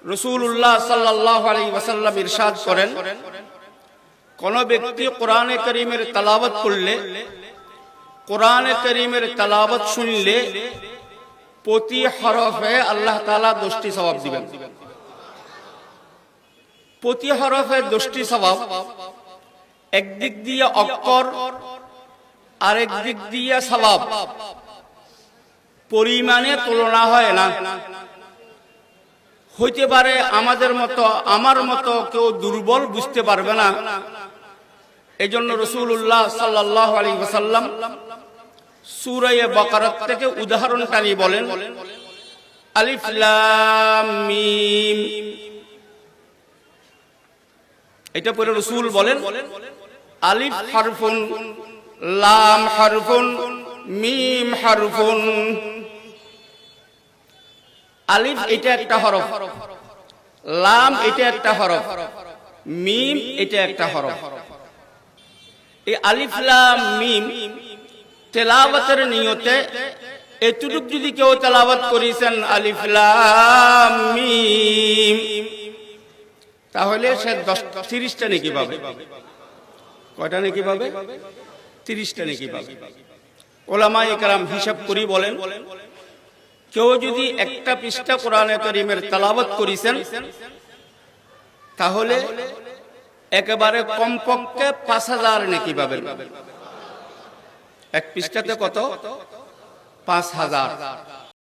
রাসূলুল্লাহ সাল্লাল্লাহু আলাইহি ওয়াসাল্লাম ইরশাদ করেন, কোন ব্যক্তি কোরআনে কারীমের তেলাওয়াত করলে, কোরআনে কারীমের তেলাওয়াত শুনলে প্রতি হরফে আল্লাহ তাআলা 10টি সওয়াব দিবেন। প্রতি হরফে 10টি সওয়াব। একদিক দিয়ে অক্ষর, আরেক দিক দিয়ে সওয়াব, পরিমাণে তুলনা হয় না। হইতে পারে আমাদের মতো, আমার মতো কেউ দুর্বল বুঝতে পারবে না। এজন্য রাসূলুল্লাহ সাল্লাল্লাহু আলাইহি ওয়াসাল্লাম সূরা বাকারা থেকে উদাহরণ টানি বলেন, আলিফ লাম মিম। এটা পরে রাসূল বলেন, আলিফ হারফুন, লাম হারফুন, মিম হারফুন। আলিফ এটা একটা হরফ, লাম এটা একটা হরফ, মিম এটা একটা হরফ। এই আলিফ লাম মিম তেলাওয়াতের নিয়তে এতটুক যদি কেউ তেলাওয়াত করেছেন আলিফ লাম মিম, তাহলে সে 30টা নেকি পাবে। কয়টা নেকি পাবে? 30টা নেকি পাবে। উলামায়ে কেরাম হিসাব করি বলেন, কেউ যদি একটা পৃষ্ঠা কোরআনে কারীমের তেলাওয়াত করেছেন, তাহলে একেবারে কমপক্ষে 5000 নেকি পাবেন। এক পৃষ্ঠাতে কত? 5000।